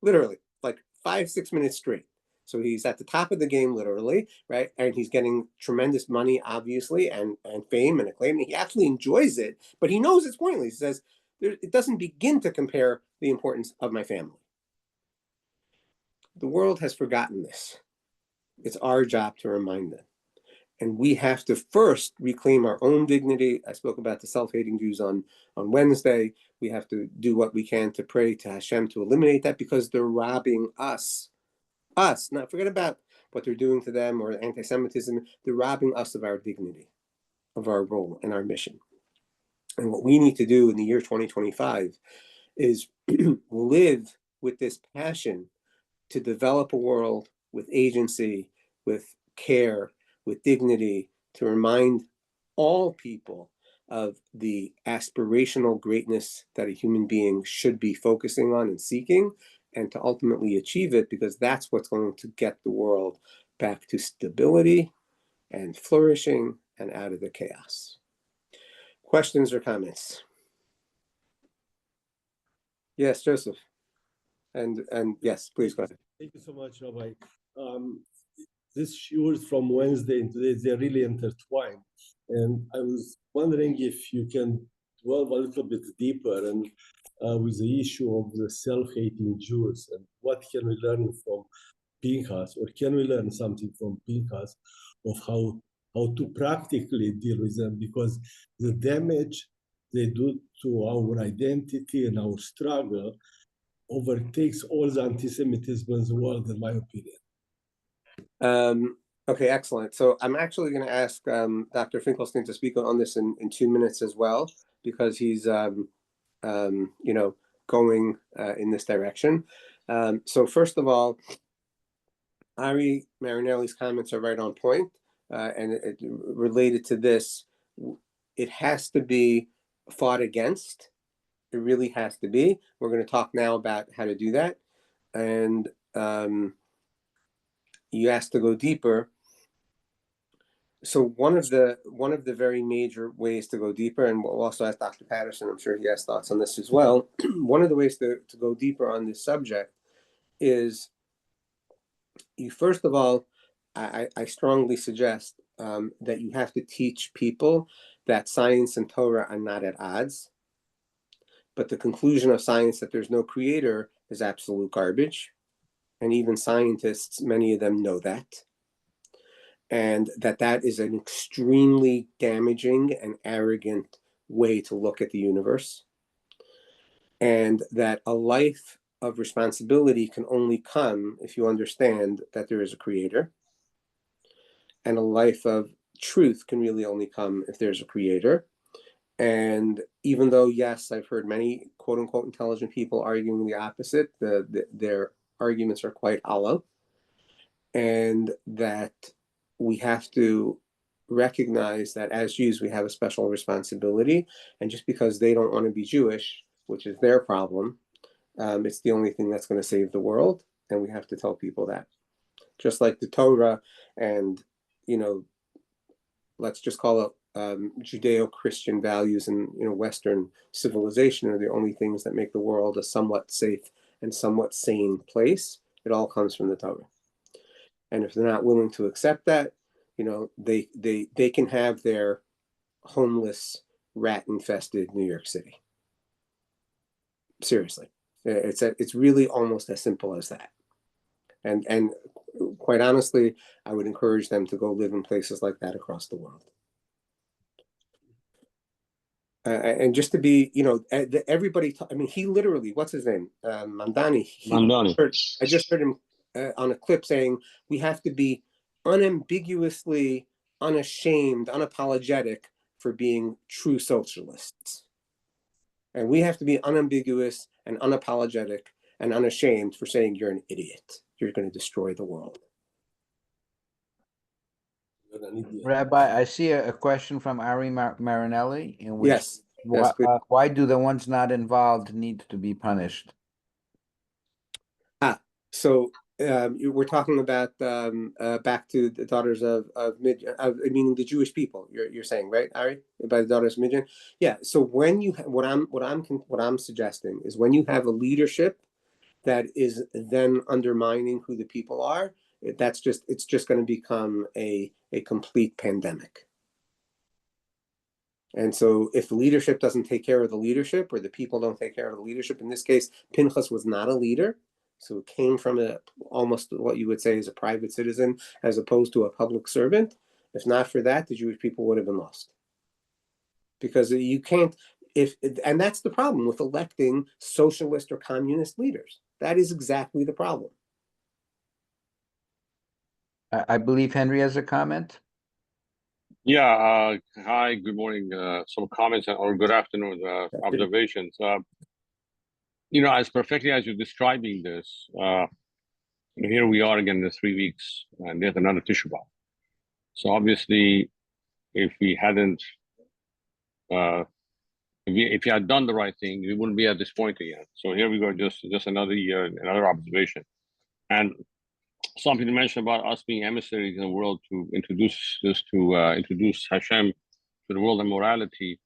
Literally, like 5-6 minutes straight. So he's at the top of the game, literally, right? And he's getting tremendous money, obviously, and fame and acclaim. And he actually enjoys it, but he knows it's pointless. He says, it doesn't begin to compare the importance of my family. The world has forgotten this. It's our job to remind them. And we have to first reclaim our own dignity. I spoke about the self-hating Jews on Wednesday. We have to do what we can to pray to Hashem to eliminate that, because they're robbing us. Not forget about what they're doing to them or anti-Semitism. They're robbing us of our dignity, of our role and our mission. And what we need to do in the year 2025 is live with this passion to develop a world with agency, with care, with dignity, to remind all people of the aspirational greatness that a human being should be focusing on and seeking, and to ultimately achieve it, because that's what's going to get the world back to stability and flourishing and out of the chaos. Questions or comments? Yes, Joseph. And yes, please go ahead. Thank you so much, Rabbi. These shiurs from Wednesday and today, they're really intertwined. And I was wondering if you can delve a little bit deeper and with the issue of the self-hating Jews, and what can we learn from Pinchas, or can we learn something from Pinchas of how to practically deal with them, because the damage they do to our identity and our struggle overtakes all the anti-Semitism in the world, in my opinion. Okay, excellent. So I'm actually going to ask Dr. Finkelstein to speak on this in 2 minutes as well, because he's going in this direction. So first of all, Ari Marinelli's comments are right on point, and related to this, it has to be fought against. It really has to be. We're going to talk now about how to do that, and you asked to go deeper. So one of the very major ways to go deeper, and we'll also ask Dr. Patterson, I'm sure he has thoughts on this as well. One of the ways to go deeper on this subject is, you first of all, I strongly suggest that you have to teach people that science and Torah are not at odds, But the conclusion of science that there's no creator is absolute garbage. And even scientists, many of them know that. And that is an extremely damaging and arrogant way to look at the universe. And that a life of responsibility can only come if you understand that there is a creator. And a life of truth can really only come if there's a creator. And even though, yes, I've heard many quote unquote intelligent people arguing the opposite, their arguments are quite hollow. And that we have to recognize that as Jews, we have a special responsibility. And just because they don't want to be Jewish, which is their problem, it's the only thing that's going to save the world. And we have to tell people that. Just like the Torah and, let's just call it Judeo-Christian values and Western civilization are the only things that make the world a somewhat safe and somewhat sane place. It all comes from the Torah. And if they're not willing to accept that, they can have their homeless, rat-infested New York City. Seriously, it's really almost as simple as that. And quite honestly, I would encourage them to go live in places like that across the world. And just to be, everybody. He literally, what's his name, Mandani. Mandani. I just heard him on a clip saying we have to be unambiguously unashamed, unapologetic for being true socialists. And we have to be unambiguous and unapologetic and unashamed for saying you're an idiot. You're going to destroy the world. Rabbi, I see a question from Ari Marinelli in which Yes. Yes, why do the ones not involved need to be punished? So we're talking about back to the daughters of Midian, meaning the Jewish people. You're saying, right, Ari, by the daughters of Midian? Yeah. So when you what I'm suggesting is when you have a leadership that is then undermining who the people are, it's just going to become a complete pandemic. And so if the leadership doesn't take care of the leadership, or the people don't take care of the leadership, in this case, Pinchas was not a leader. So it came from almost what you would say is a private citizen as opposed to a public servant. If not for that, the Jewish people would have been lost. Because you can't, and that's the problem with electing socialist or communist leaders. That is exactly the problem. I believe Henry has a comment. Yeah. Hi. Good morning. Some comments or good afternoon observations. As perfectly as you're describing this, here we are again in the 3 weeks, and there's another Tisha B'Av. So obviously, if we hadn't, if you had done the right thing, we wouldn't be at this point again. So here we go, just another year, another observation. And something to mention about us being emissaries in the world to introduce Hashem to the world and morality.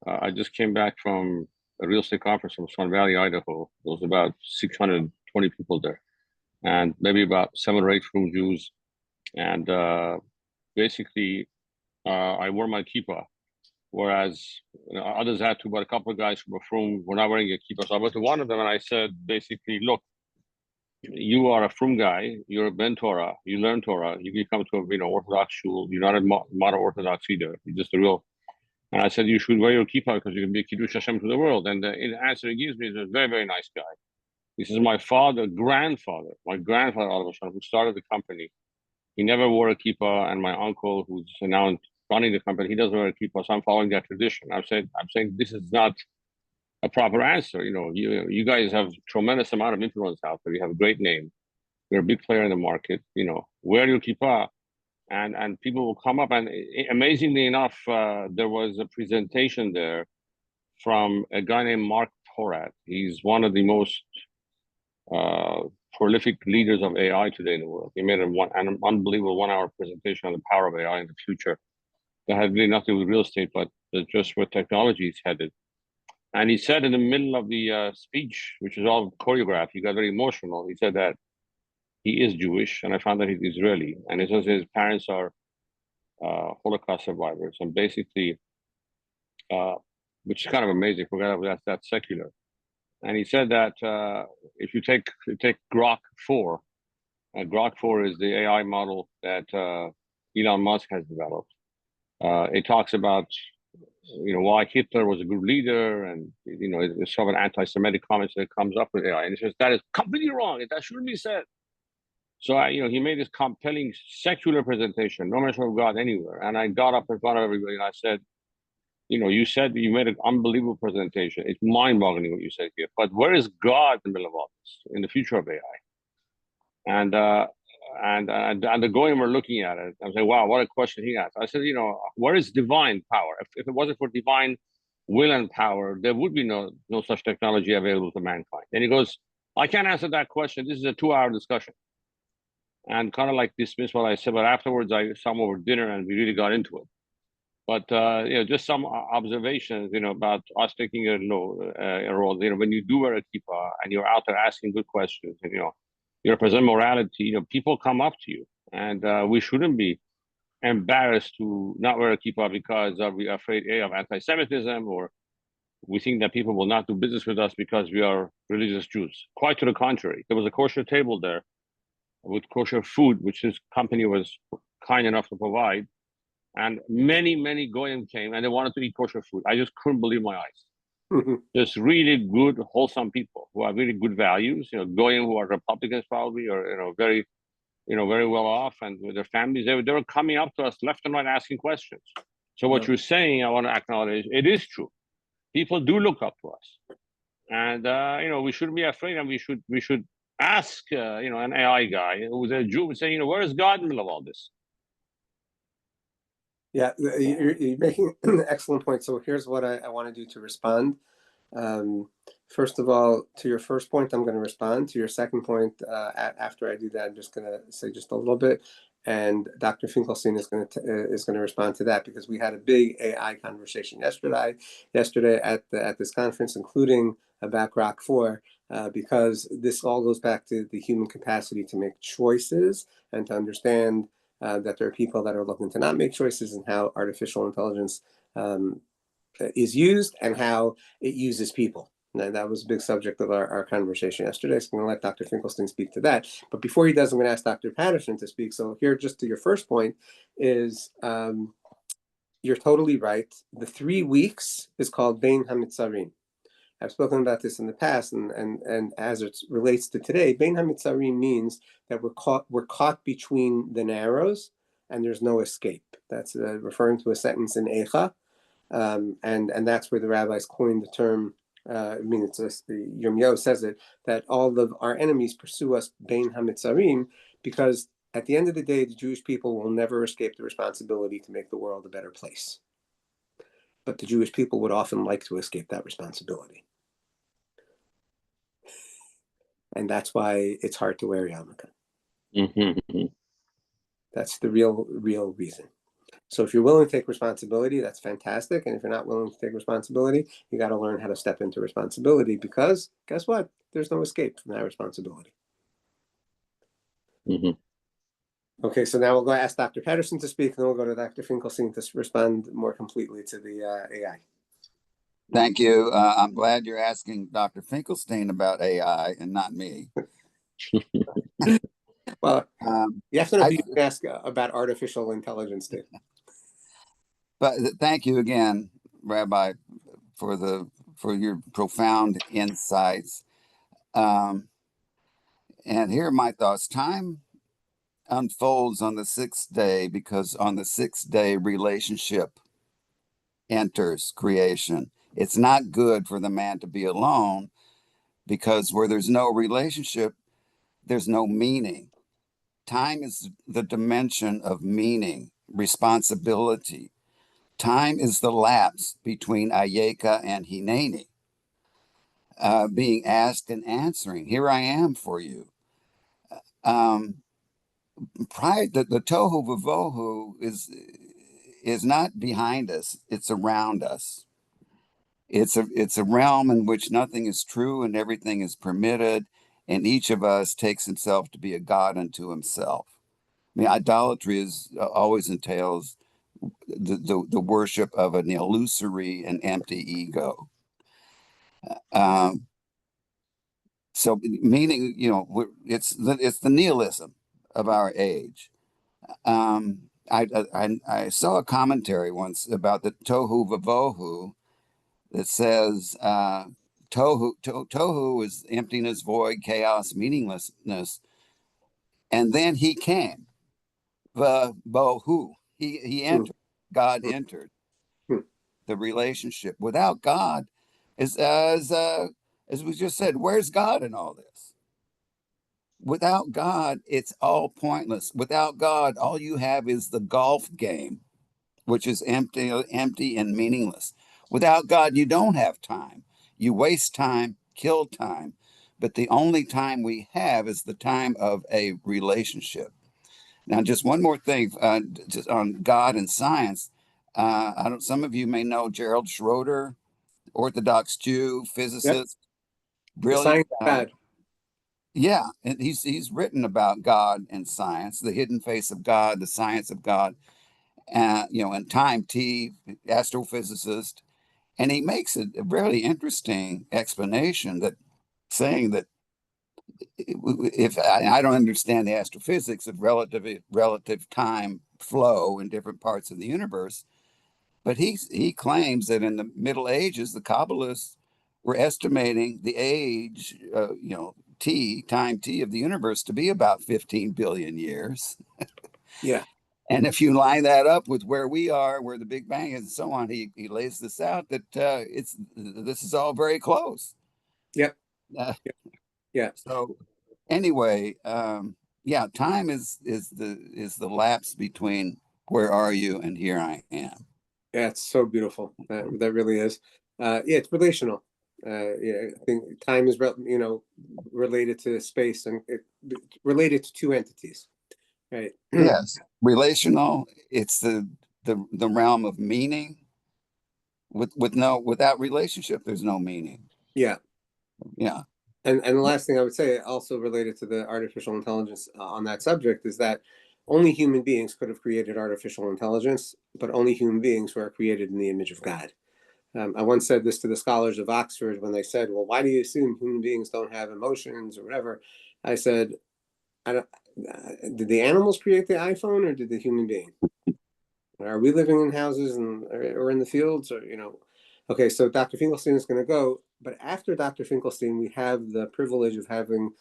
I just came back from a real estate conference from Sun Valley, Idaho. There was about 620 people there, and maybe about 7 or 8 from Jews. And basically, I wore my kippah, whereas others had to, but a couple of guys from Frum were not wearing a kippah. So I went to one of them and I said, basically, look, you are a Frum guy, you're a Ben Torah, you learn Torah, you can come to a Orthodox shul, you're not a modern Orthodox either, you're just a real. And I said, you should wear your kippah because you can be Kiddush Hashem to the world. And the answer he gives me is a very, very nice guy. He says, my grandfather, who started the company, he never wore a kippah, and my uncle, who's now running the company, he doesn't wear a kippah, so I'm following that tradition. I'm saying this is not a proper answer. You guys have tremendous amount of influence out there. You have a great name. You're a big player in the market. Wear your kippah, and people will come up. And amazingly enough, there was a presentation there from a guy named Mark Porat. He's one of the most prolific leaders of AI today in the world. He made an unbelievable 1-hour presentation on the power of AI in the future. That had really nothing with real estate, but just where technology is headed. And he said in the middle of the speech, which is all choreographed, he got very emotional. He said that he is Jewish, and I found that he's Israeli. And he says his parents are Holocaust survivors. And basically, which is kind of amazing, forget that's secular. and he said that if you take Grok 4, Grok 4 is the AI model that Elon Musk has developed. It talks about why Hitler was a good leader, and it's sort of an anti-Semitic comments that comes up with AI, and he says that is completely wrong, and that shouldn't be said. So he made this compelling secular presentation, no mention of God anywhere, and I got up in front of everybody and I said, you said you made an unbelievable presentation. It's mind-boggling what you said here, but where is God in the middle of all this in the future of AI? And the goyim were looking at it. I was like, wow, what a question he asked. I said, where is divine power? If it wasn't for divine will and power, there would be no such technology available to mankind. And he goes, I can't answer that question. This is a 2-hour discussion. And kind of like dismissed what I said, but afterwards I saw him over dinner and we really got into it. But just some observations, about us taking a role. When you do wear a kippah and you're out there asking good questions, and you represent morality, people come up to you, and we shouldn't be embarrassed to not wear a kippah because we are afraid of anti-Semitism, or we think that people will not do business with us because we are religious Jews. Quite to the contrary, there was a kosher table there with kosher food, which this company was kind enough to provide. And many, many goyim came and they wanted to eat kosher food. I just couldn't believe my eyes. Just really good, wholesome people who have really good values. Goyim who are Republicans probably, or very, very well off, and with their families, they were coming up to us left and right asking questions. So what you're saying, I want to acknowledge, it is true. People do look up to us, and we shouldn't be afraid, and we should ask, an AI guy who's a Jew and say, where is God in the middle of all this? Yeah, you're making an excellent point. So here's what I want to do to respond. First of all, to your first point, I'm going to respond. To your second point, after I do that, I'm just going to say just a little bit, and Dr. Finkelstein is going to respond to that, because we had a big AI conversation yesterday at this conference, including about Grok 4, because this all goes back to the human capacity to make choices and to understand that there are people that are looking to not make choices, and how artificial intelligence is used and how it uses people. And that was a big subject of our conversation yesterday. So I'm going to let Dr. Finkelstein speak to that. But before he does, I'm going to ask Dr. Patterson to speak. So here, just to your first point, is you're totally right. The 3 weeks is called Bein HaMitzarim. I've spoken about this in the past, and as it relates to today, Bein HaMitzarim means that we're caught between the narrows, and there's no escape. That's referring to a sentence in Eicha, and that's where the rabbis coined the term. Yirmiyahu says it, that all of our enemies pursue us Bein HaMitzarim, because at the end of the day, the Jewish people will never escape the responsibility to make the world a better place. But the Jewish people would often like to escape that responsibility. And that's why it's hard to wear yarmulke. Mm-hmm. That's the real reason. So if you're willing to take responsibility, that's fantastic. And if you're not willing to take responsibility, you got to learn how to step into responsibility, because guess what? There's no escape from that responsibility. Mm-hmm. Okay, so now we'll go ask Dr. Patterson to speak, and then we'll go to Dr. Finkelstein to respond more completely to the AI. Thank you. I'm glad you're asking Dr. Finkelstein about AI and not me. Well, you have to know if you can ask about artificial intelligence too. But thank you again, Rabbi, for your profound insights. And here are my thoughts. Time unfolds on the 6th day, because on the 6th day, relationship enters creation. It's not good for the man to be alone, because where there's no relationship, there's no meaning. Time is the dimension of meaning, responsibility. Time is the lapse between Ayeka and Hineni, being asked and answering. Here I am for you. Pride, the tohu vavohu is not behind us; it's around us. It's a realm in which nothing is true and everything is permitted, and each of us takes himself to be a god unto himself. I mean, idolatry always entails the worship of an illusory and empty ego. So meaning, it's the nihilism of our age. I saw a commentary once about the tohu vavohu that says tohu is emptiness, void, chaos, meaninglessness, and then he came. Vavohu, he Hmm. entered. God Hmm. entered Hmm. the relationship. Without God, as we just said, where's God in all this? Without God, it's all pointless. Without God, all you have is the golf game, which is empty and meaningless. Without God, you don't have time. You waste time, kill time. But the only time we have is the time of a relationship. Now, just one more thing, just on God and science. I don't. Some of you may know Gerald Schroeder, Orthodox Jew, Yep. physicist, The brilliant science guy. bad. Yeah, and he's written about God and science, the hidden face of God, the science of God, and time T, astrophysicist, and he makes a really interesting explanation that saying that if I don't understand the astrophysics of relative time flow in different parts of the universe, but he claims that in the Middle Ages, the Kabbalists were estimating the age, time T of the universe to be about 15 billion years. Yeah. And if you line that up with where we are, where the Big Bang is, and so on, he lays this out that this is all very close. Yep. Uh, Yeah. so anyway, yeah, time is the lapse between where are you and here I am. Yeah, it's so beautiful. That really is. Yeah, it's relational. Yeah, I think time is, related to space and related to two entities, right? Yes, relational. It's the realm of meaning. Without relationship, there's no meaning. Yeah. Yeah. And the last thing I would say, also related to the artificial intelligence on that subject, is that only human beings could have created artificial intelligence, but only human beings were created in the image of God. I once said this to the scholars of Oxford when they said, "Well, why do you assume human beings don't have emotions or whatever?" I said, "I don't. Did the animals create the iPhone, or did the human being? Are we living in houses or in the fields, or Okay, so Dr. Finkelstein is going to go, but after Dr. Finkelstein, we have the privilege of having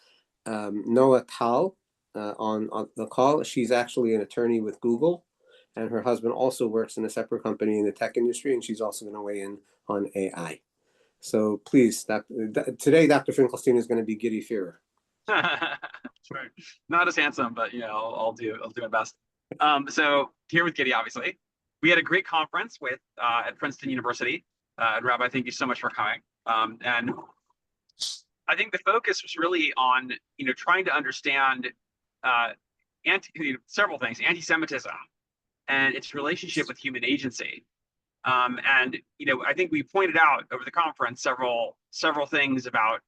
Noah Tal on the call. She's actually an attorney with Google, and her husband also works in a separate company in the tech industry, and she's also going to weigh in on AI. So please, today, Dr. Finkelstein is going to be giddy fearer. Sure. Not as handsome, but I'll do my best. So here with Giddy, obviously, we had a great conference with at Princeton University. And Rabbi, thank you so much for coming. And I think the focus was really on trying to understand several things: anti-Semitism and its relationship with human agency. And I think we pointed out over the conference several things about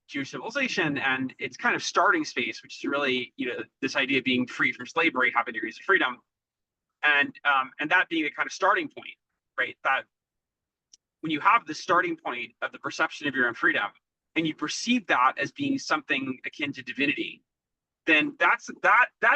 Jewish civilization and its kind of starting space, which is really this idea of being free from slavery, having degrees of freedom, and that being a kind of starting point, right? That when you have the starting point of the perception of your own freedom, and you perceive that as being something akin to divinity, then that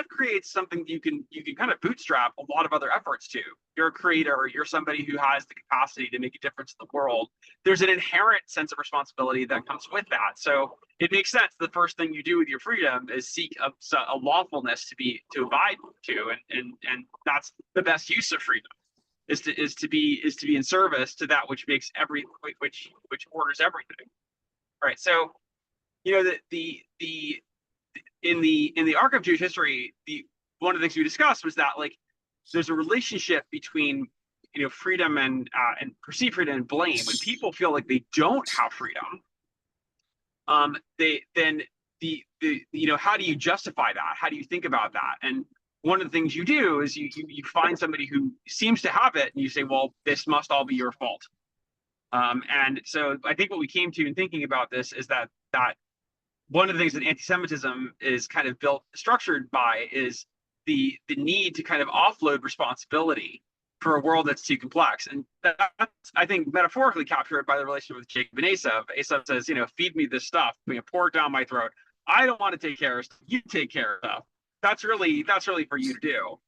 creates something you can kind of bootstrap a lot of other efforts to. You're a creator, you're somebody who has the capacity to make a difference in the world. There's an inherent sense of responsibility that comes with that. So it makes sense the first thing you do with your freedom is seek a lawfulness to abide to, and that's the best use of freedom, is to be in service to that which makes which orders everything. Right. So the in the arc of Jewish history, one of the things we discussed was that there's a relationship between freedom and perceived freedom and blame. When people feel like they don't have freedom, how do you justify that? How do you think about that? And one of the things you do is you find somebody who seems to have it, and you say, well, this must all be your fault. And so I think what we came to in thinking about this is that one of the things that anti-Semitism is kind of structured by is the need to kind of offload responsibility for a world that's too complex. And that's, I think, metaphorically captured by the relationship with Jacob and Esav. Esav says, feed me this stuff, pour it down my throat. I don't want to take care of stuff. You take care of stuff. That's really for you to do.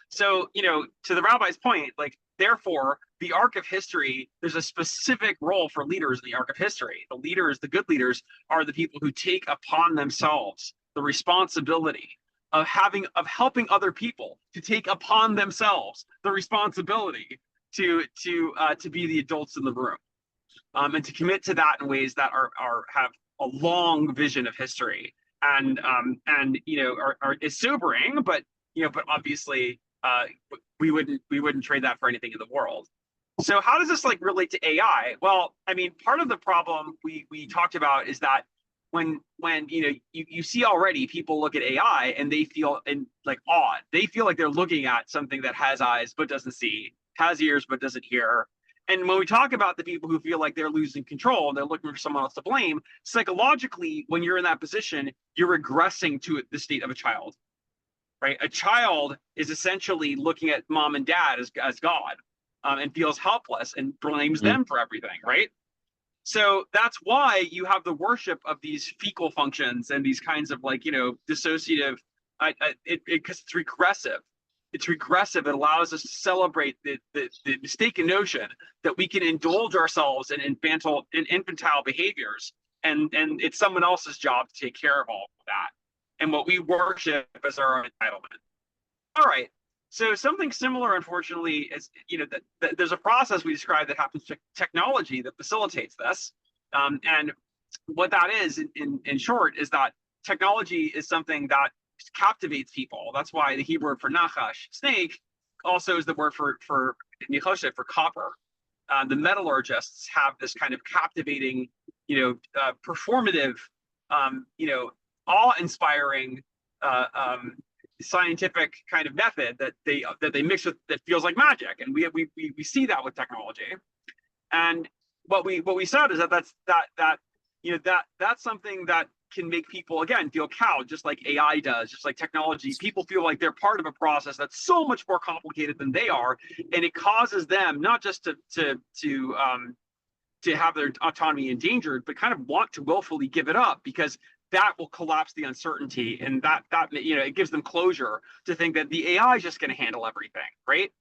So, to the rabbi's point, therefore, the arc of history, there's a specific role for leaders in the arc of history. The leaders, the good leaders, are the people who take upon themselves the responsibility of helping other people, to take upon themselves the responsibility to be the adults in the room, and to commit to that in ways that have a long vision of history, and is sobering, but obviously we wouldn't trade that for anything in the world. So how does this relate to AI? Well, I mean, part of the problem we talked about is that when you see already people look at AI and they feel awed. They feel like they're looking at something that has eyes but doesn't see, has ears but doesn't hear. And when we talk about the people who feel like they're losing control and they're looking for someone else to blame, psychologically, when you're in that position, you're regressing to the state of a child, right? A child is essentially looking at mom and dad as God, and feels helpless and blames them for everything, right? So that's why you have the worship of these fecal functions and these kinds of dissociative, because it's regressive. It's regressive. It allows us to celebrate the mistaken notion that we can indulge ourselves in infantile behaviors, and it's someone else's job to take care of all of that. And what we worship as our own entitlement. All right. So something similar, unfortunately, is that there's a process we describe that happens to technology that facilitates this, and what that is, in short, is that technology is something that captivates people. That's why the Hebrew word for nachash, snake, also is the word for nichoshet, for copper. The metallurgists have this kind of captivating, performative, awe-inspiring, scientific kind of method that they mix with that feels like magic, and we see that with technology. And what we said is that's something that can make people, again, feel cowed, just like AI does, just like technology. People feel like they're part of a process that's so much more complicated than they are, and it causes them not just to have their autonomy endangered, but kind of want to willfully give it up, because that will collapse the uncertainty, and that it gives them closure to think that the AI is just going to handle everything, right?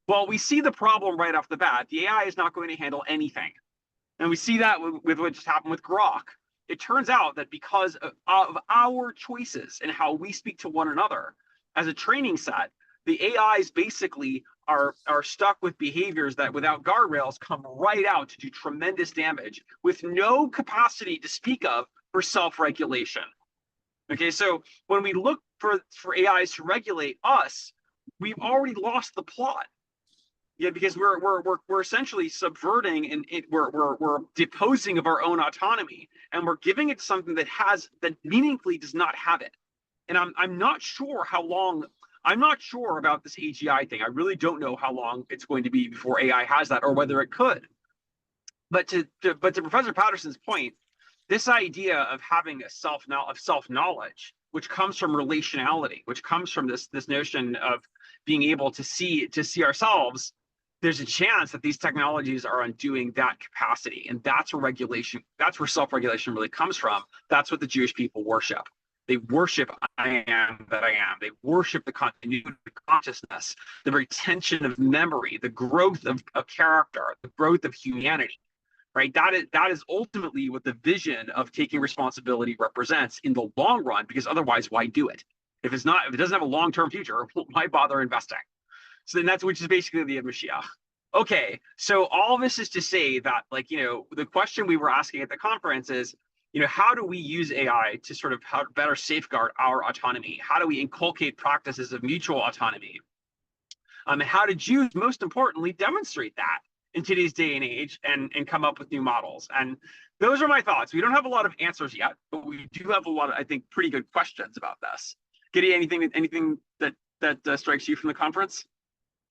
Well, we see the problem right off the bat. The AI is not going to handle anything, and we see that with what just happened with Grok. It turns out that because of our choices and how we speak to one another as a training set, the AIs basically are stuck with behaviors that, without guardrails, come right out to do tremendous damage with no capacity to speak of for self-regulation. Okay, so when we look for AIs to regulate us, we've already lost the plot. Yeah, because we're essentially subverting, and we're deposing of our own autonomy, and we're giving it to something that meaningfully does not have it. And I'm not sure how long. I'm not sure about this AGI thing. I really don't know how long it's going to be before AI has that, or whether it could. But to Professor Patterson's point, this idea of having a self-knowledge, which comes from relationality, which comes from this notion of being able to see ourselves, there's a chance that these technologies are undoing that capacity, and that's where self-regulation really comes from. That's what the Jewish people worship. They worship I am that I am. They worship the continuity of consciousness, the retention of memory, the growth of character, the growth of humanity. Right? That is ultimately what the vision of taking responsibility represents in the long run, because otherwise, why do it? If it doesn't have a long-term future, why bother investing? So then which is basically the Mashiach. Okay, so all this is to say that, the question we were asking at the conference is, how do we use AI to sort of better safeguard our autonomy? How do we inculcate practices of mutual autonomy? And how do Jews, most importantly, demonstrate that in today's day and age, and come up with new models? And those are my thoughts. We don't have a lot of answers yet, but we do have a lot of, I think, pretty good questions about this. Gideon, anything that strikes you from the conference?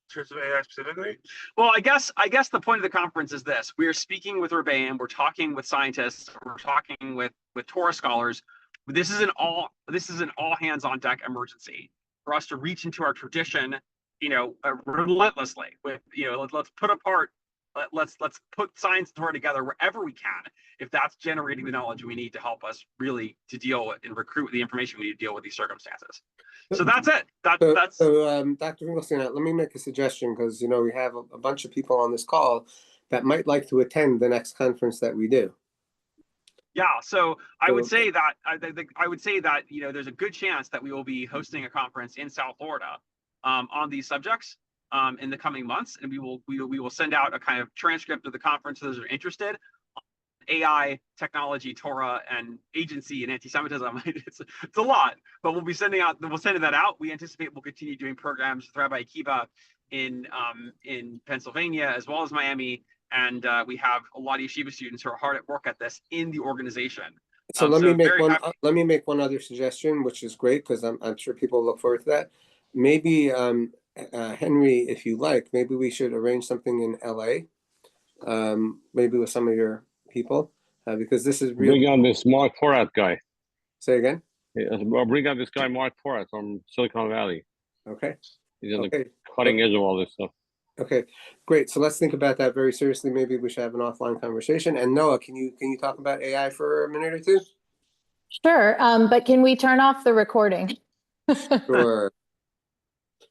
In terms of AI specifically? Well, I guess the point of the conference is this: we are speaking with Rebbeim, we're talking with scientists, we're talking with Torah scholars. This is an all hands on deck emergency for us to reach into our tradition relentlessly with, let's put apart, let's put science and Torah together wherever we can, if that's generating the knowledge we need to help us really to deal with and recruit the information we need to deal with these circumstances. So that's it. That's Dr. Finkelstein, let me make a suggestion, because we have a bunch of people on this call that might like to attend the next conference that we do. Yeah, so I would say that there's a good chance that we will be hosting a conference in South Florida on these subjects in the coming months, and we will send out a kind of transcript of the conference to those who are interested. AI, technology, Torah, and agency and anti-Semitism. It's a lot, but we'll sending that out. We anticipate we'll continue doing programs with Rabbi Akiva in Pennsylvania as well as Miami, and we have a lot of yeshiva students who are hard at work at this in the organization. So let me make one other suggestion, which is great, because I'm sure people look forward to that. Maybe Henry, if you like, maybe we should arrange something in LA, maybe with some of your people, because this is really. Bring on this Mark Porat guy. Say again? I'll bring on this guy Mark Porat from Silicon Valley. Okay. He's on the cutting edge of all this stuff. Okay, great. So let's think about that very seriously. Maybe we should have an offline conversation. And Noah, can you talk about AI for a minute or two? Sure, but can we turn off the recording? Sure.